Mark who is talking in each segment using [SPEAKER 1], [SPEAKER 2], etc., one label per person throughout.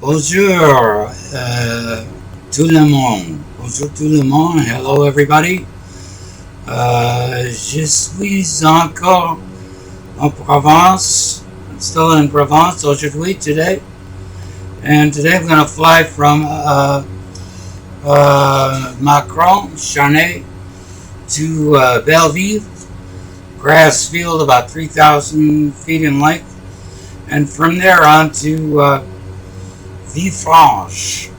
[SPEAKER 1] Bonjour, tout le monde. Bonjour tout le monde. Hello everybody. Je suis encore en Provence. I'm still in Provence aujourd'hui today. And today I'm going to fly from Macron, Charnay, to Belleville, grass field about 3,000 feet in length. And from there on to Ville Franche.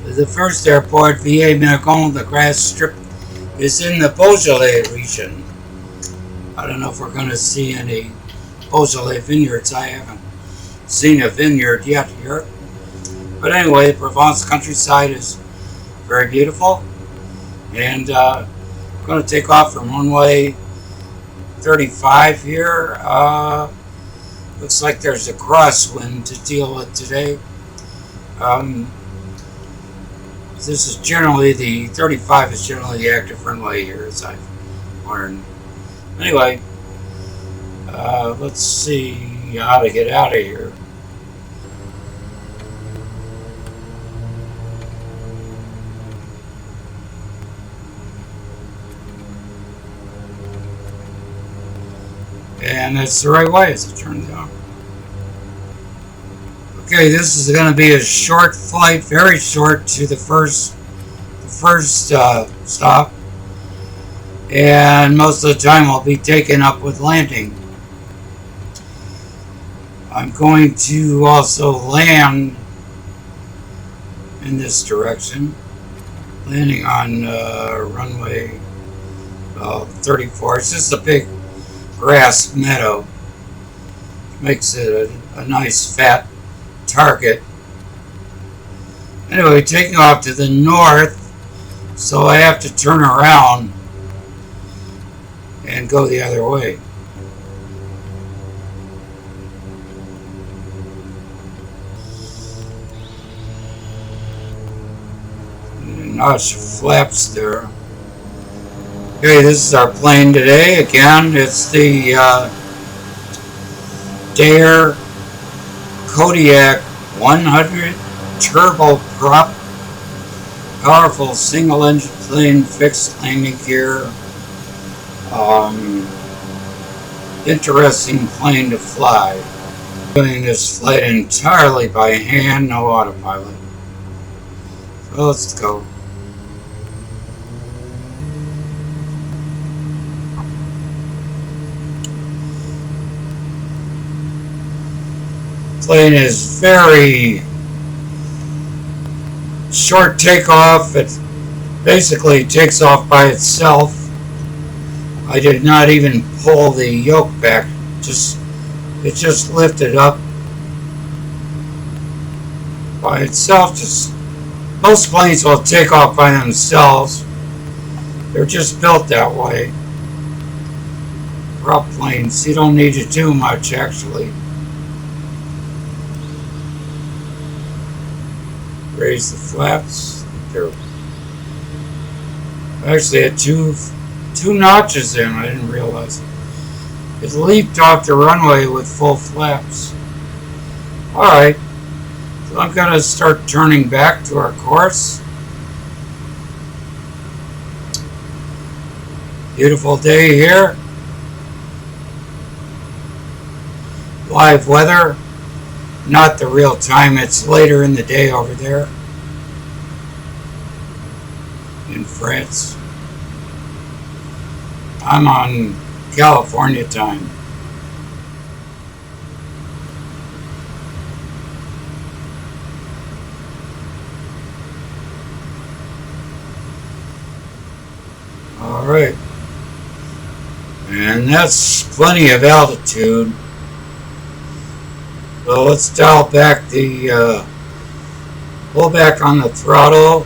[SPEAKER 1] The first airport, Villié-Morgon, the grass strip, is in the Beaujolais region. I don't know if we're going to see any Beaujolais vineyards. I haven't seen a vineyard yet here. But anyway, the Provence countryside is very beautiful. And I'm going to take off from runway 35 here. Looks like there's a crosswind to deal with today. This is generally the 35 is generally the active runway here, as I've learned. Anyway, let's see how to get out of here. And that's the right way, as it turns out. Okay, this is going to be a short flight, very short, to the first stop. And most of the time will be taken up with landing. I'm going to also land in this direction, landing on runway 34. It's just a big grass meadow. Makes it a nice fat target. Anyway, taking off to the north, so I have to turn around and go the other way. Notch flaps there. Okay, this is our plane today. Again, it's the Daher Kodiak 100 turboprop, powerful single engine plane, fixed landing gear. Interesting plane to fly. Doing this flight entirely by hand, no autopilot. So let's go. Plane is very short takeoff. It basically takes off by itself. I did not even pull the yoke back. It just lifted up by itself. Most planes will take off by themselves. They're just built that way. Prop planes, you don't need to do much actually. Raise the flaps. There. Actually, had two notches in. I didn't realize it. It leaped off the runway with full flaps. All right, so I'm gonna start turning back to our course. Beautiful day here. Live weather. Not the real time, it's later in the day over there in France. I'm on California time. All right. And that's plenty of altitude. So let's dial back pull back on the throttle.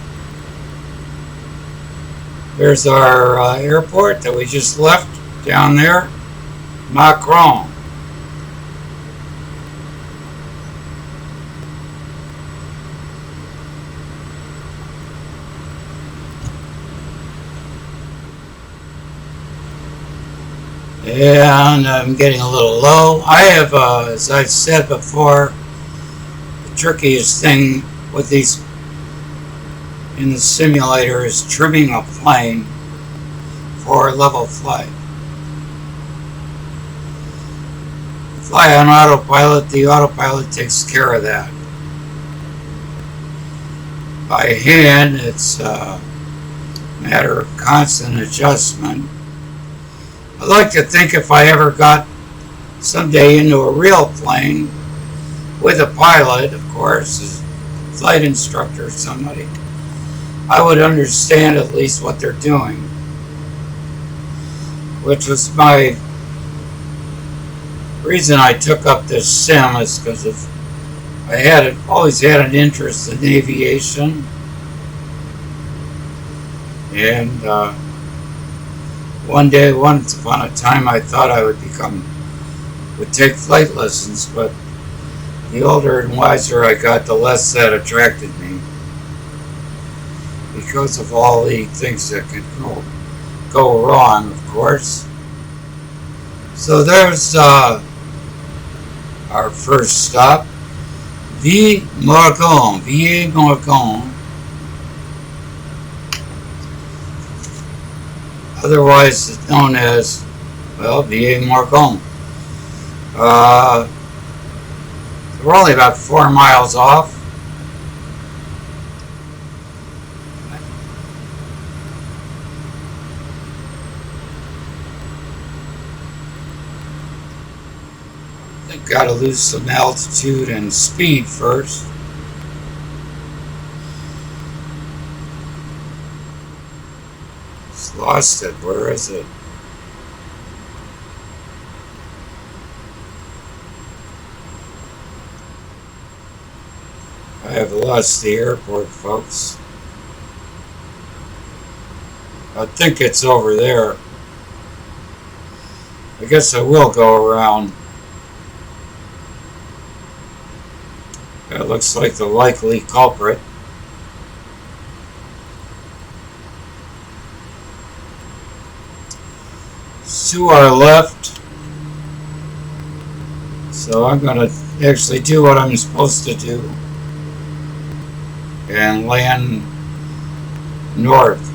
[SPEAKER 1] There's our airport that we just left down there, Macron. And I'm getting a little low. I have, as I've said before, the trickiest thing with these in the simulator is trimming a plane for level flight. Fly on autopilot, the autopilot takes care of that. By hand, it's a matter of constant adjustment. I'd like to think if I ever got someday into a real plane with a pilot, of course, a flight instructor or somebody, I would understand at least what they're doing, which was my reason I took up this sim, is because I always had an interest in aviation, and once upon a time, I thought I would take flight lessons, but the older and wiser I got, the less that attracted me, because of all the things that can go wrong, of course. So there's our first stop, Villié-Morgon, otherwise known as, well, Villié-Morgon. We're only about 4 miles off. I think gotta lose some altitude and speed first. Just lost it. Where is it? I have lost the airport, folks. I think it's over there. I guess I will go around. That looks like the likely culprit. It's to our left. So I'm going to actually do what I'm supposed to do and land north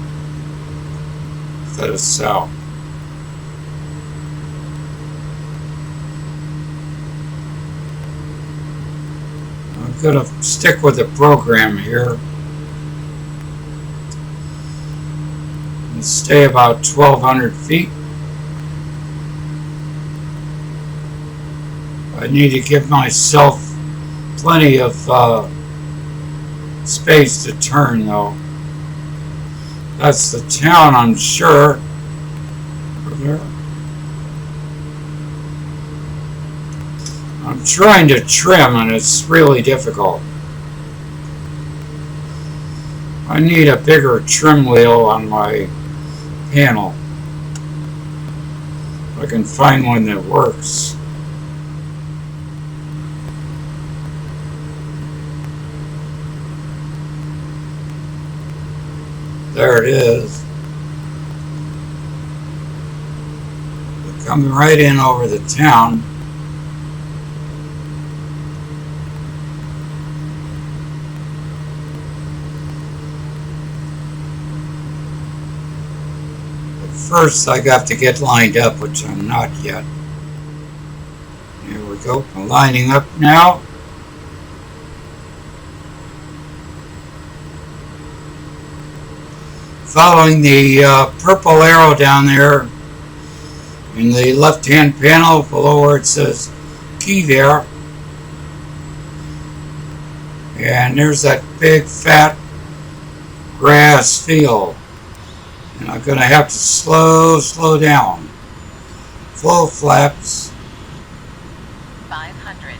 [SPEAKER 1] instead of south. I'm going to stick with the program here and stay about 1,200 feet. I need to give myself plenty of space to turn, though. That's the town, I'm sure. Over there. I'm trying to trim, and it's really difficult. I need a bigger trim wheel on my panel. If I can find one that works. There it is. We're coming right in over the town. But first I got to get lined up, which I'm not yet. Here we go. I'm lining up now. Following the purple arrow down there in the left-hand panel below where it says key there. And there's that big fat grass field. And I'm going to have to slow down. Full flaps.
[SPEAKER 2] 500.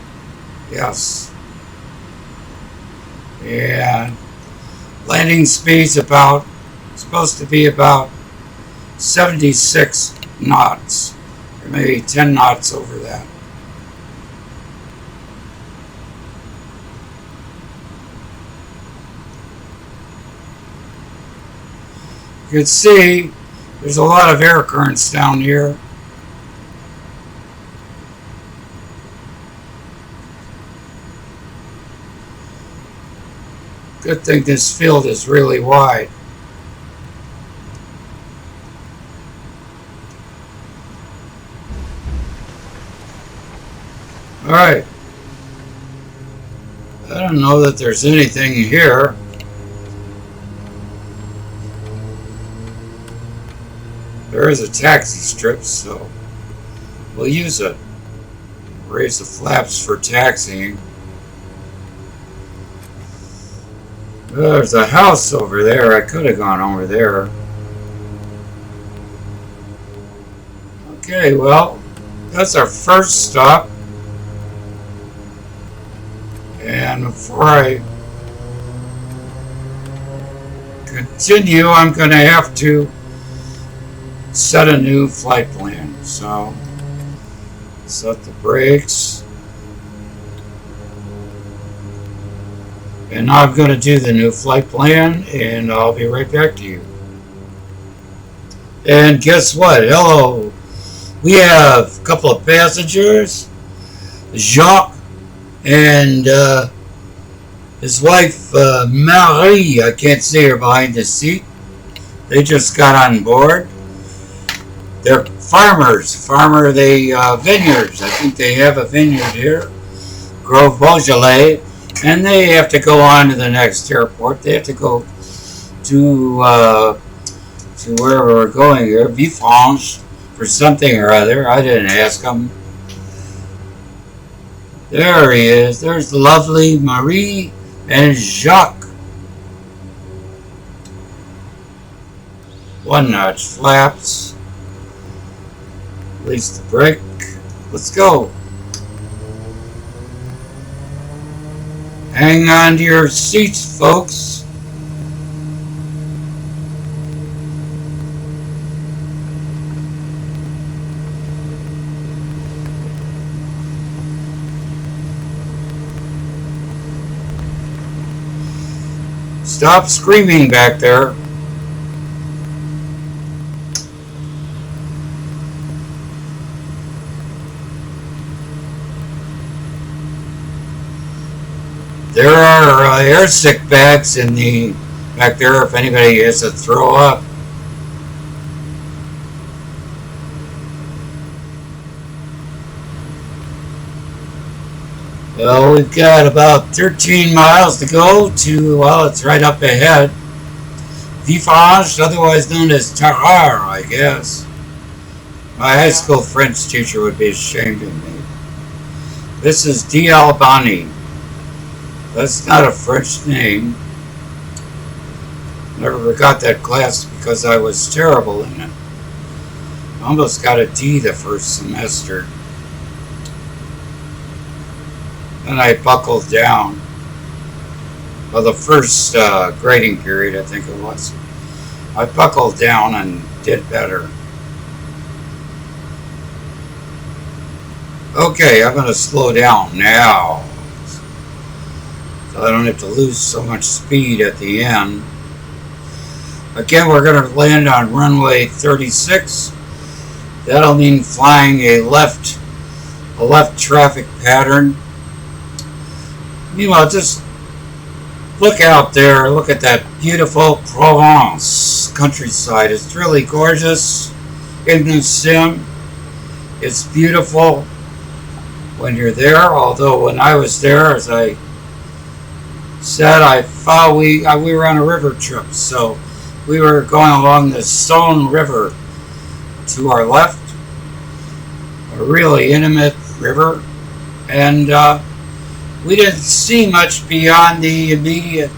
[SPEAKER 1] Yes. And landing speed's supposed to be about 76 knots, or maybe 10 knots over that. You can see there's a lot of air currents down here. Good thing this field is really wide. Alright. I don't know that there's anything here. There is a taxi strip, so we'll use it. Raise the flaps for taxiing. There's a house over there. I could have gone over there. Okay, well, that's our first stop. And before I continue, I'm going to have to set a new flight plan. So, set the brakes. And now I'm going to do the new flight plan, and I'll be right back to you. And guess what? Hello. We have a couple of passengers. Jacques and his wife, Marie. I can't see her behind the seat. They just got on board. They're farmers. Vineyards. I think they have a vineyard here. Grove Beaujolais. And they have to go on to the next airport. They have to go to wherever we're going here, Ville Franche, for something or other. I didn't ask them. There he is. There's the lovely Marie and Jacques. One notch flaps. Release the brake. Let's go. Hang on to your seats, folks. Stop screaming back there. There are air sick bags in the back there if anybody has to throw up. Well, we've got about 13 miles to go to, well, it's right up ahead. Ville Franche, otherwise known as Daher, I guess. My high school French teacher would be ashamed of me. This is D'Albany. That's not a French name. Never got that class because I was terrible in it. I almost got a D the first semester. Then I buckled down. Well, the first grading period, I think it was. I buckled down and did better. Okay, I'm going to slow down now, so I don't have to lose so much speed at the end. Again, we're going to land on runway 36. That'll mean flying a left traffic pattern. Meanwhile, just look out there. Look at that beautiful Provence countryside. It's really gorgeous in the sim. It's beautiful when you're there. Although when I was there, as I said, I thought we were on a river trip, so we were going along the Stone River to our left, a really intimate river, and we didn't see much beyond the immediate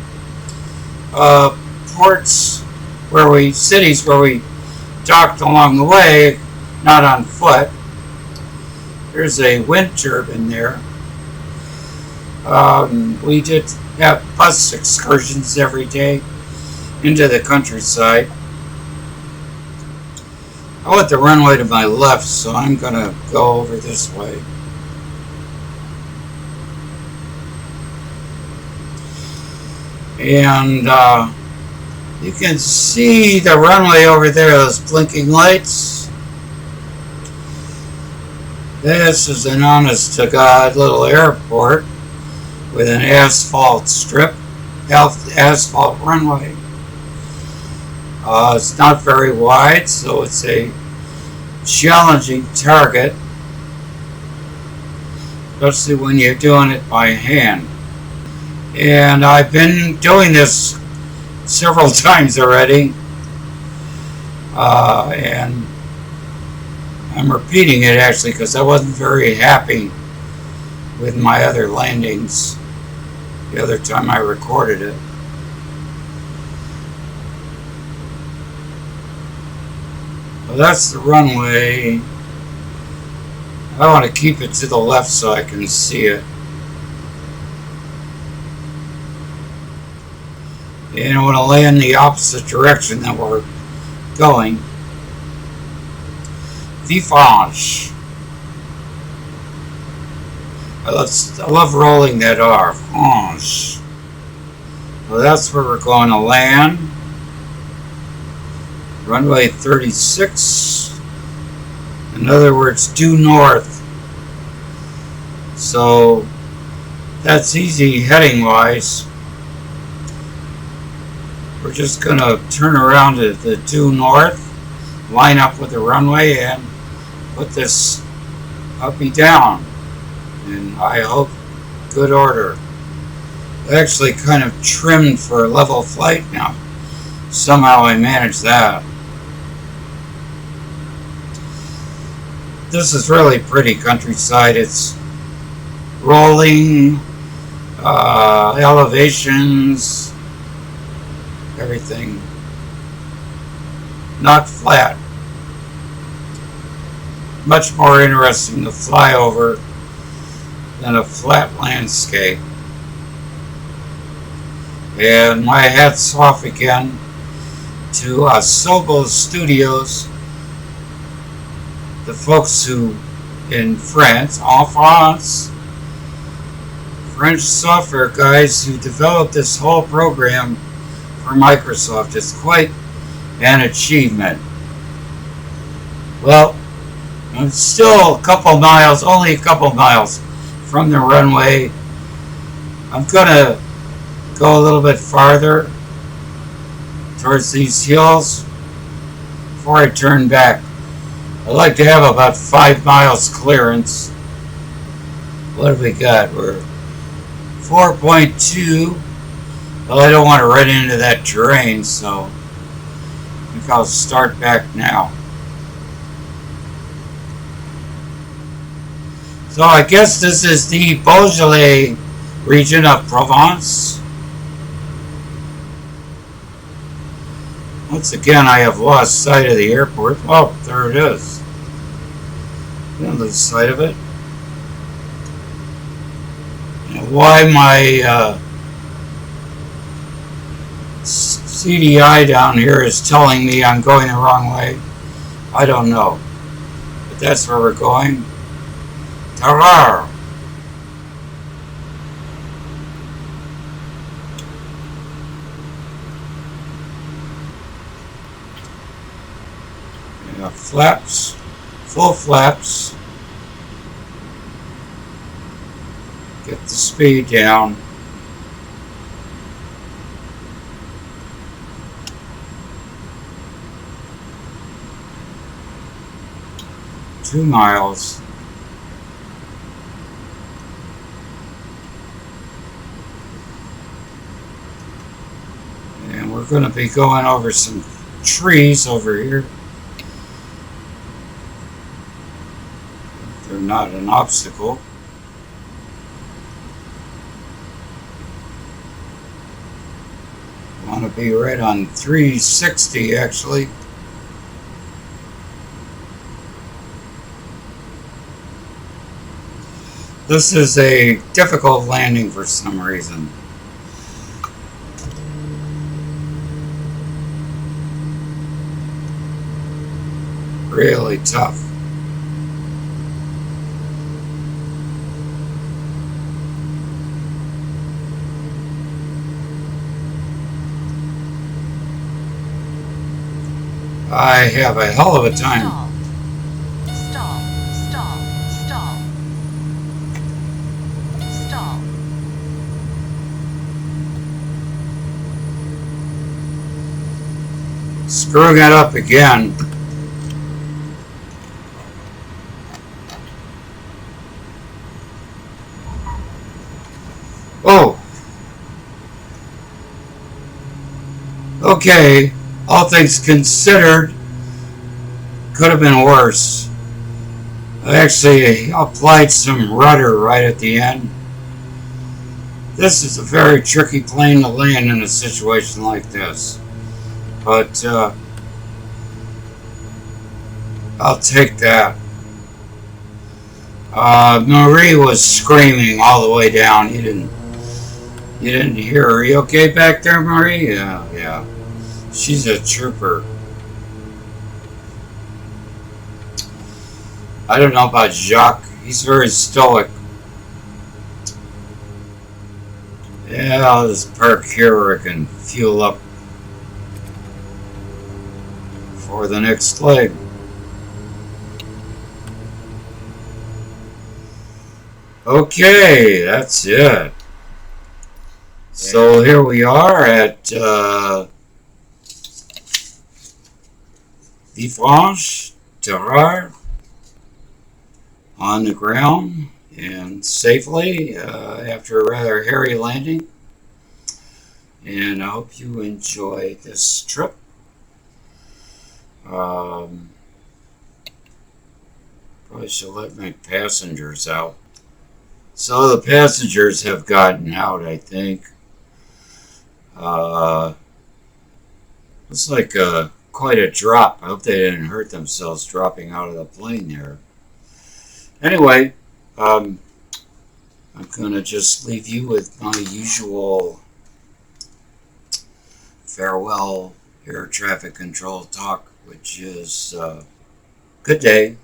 [SPEAKER 1] cities where we docked along the way, not on foot. There's a wind turbine there. We did have bus excursions every day into the countryside. I want the runway to my left, so I'm going to go over this way. And you can see the runway over there, those blinking lights. This is an honest-to-God little airport with an asphalt strip. asphalt runway. It's not very wide, so it's a challenging target, especially when you're doing it by hand. And I've been doing this several times already, and I'm repeating it actually because I wasn't very happy with my other landings the other time I recorded it. Well, that's the runway. I want to keep it to the left so I can see it. And I want to land the opposite direction that we're going. Ville Franche. I love rolling that R. Franche. Well, that's where we're going to land. Runway 36. In other words, due north. So that's easy heading wise. We're just going to turn around to the due north, line up with the runway, and put this puppy down. And I hope good order. Actually kind of trimmed for a level flight now. Somehow I managed that. This is really pretty countryside. It's rolling, elevations, everything. Not flat. Much more interesting to fly over than a flat landscape. And my hat's off again to Asobo Studios, the folks who in France, French software guys who developed this whole program for Microsoft. It's quite an achievement. Well, I'm still a couple miles, only a couple miles from the runway. I'm gonna go a little bit farther towards these hills before I turn back. I'd like to have about 5 miles clearance. What have we got? We're 4.2. Well, I don't want to run into that terrain, so I think I'll start back now. So I guess this is the Beaujolais region of Provence. Once again, I have lost sight of the airport. Oh, there it is. On the side of it. And why my CDI down here is telling me I'm going the wrong way, I don't know. But that's where we're going. Daher. Flaps, full flaps. Get the speed down. Two miles. And we're going to be going over some trees over here. They're not an obstacle. I want to be right on 360 actually. This is a difficult landing for some reason. Really tough. I have a hell of a time.
[SPEAKER 2] Stop.
[SPEAKER 1] screwing it up again. Oh. Okay. All things considered, could have been worse. I actually applied some rudder right at the end. This is a very tricky plane to land in a situation like this. But I'll take that. Marie was screaming all the way down. You didn't hear her. You okay back there, Marie? Yeah. She's a trooper. I don't know about Jacques. He's very stoic. Yeah, I'll just park here where I can fuel up for the next leg. Okay, that's it. So here we are at Ville Franche, Daher, on the ground and safely after a rather hairy landing. And I hope you enjoy this trip. Probably should let my passengers out. So the passengers have gotten out, I think. Looks like quite a drop. I hope they didn't hurt themselves dropping out of the plane there. Anyway, I'm going to just leave you with my usual farewell air traffic control talk, which is good day.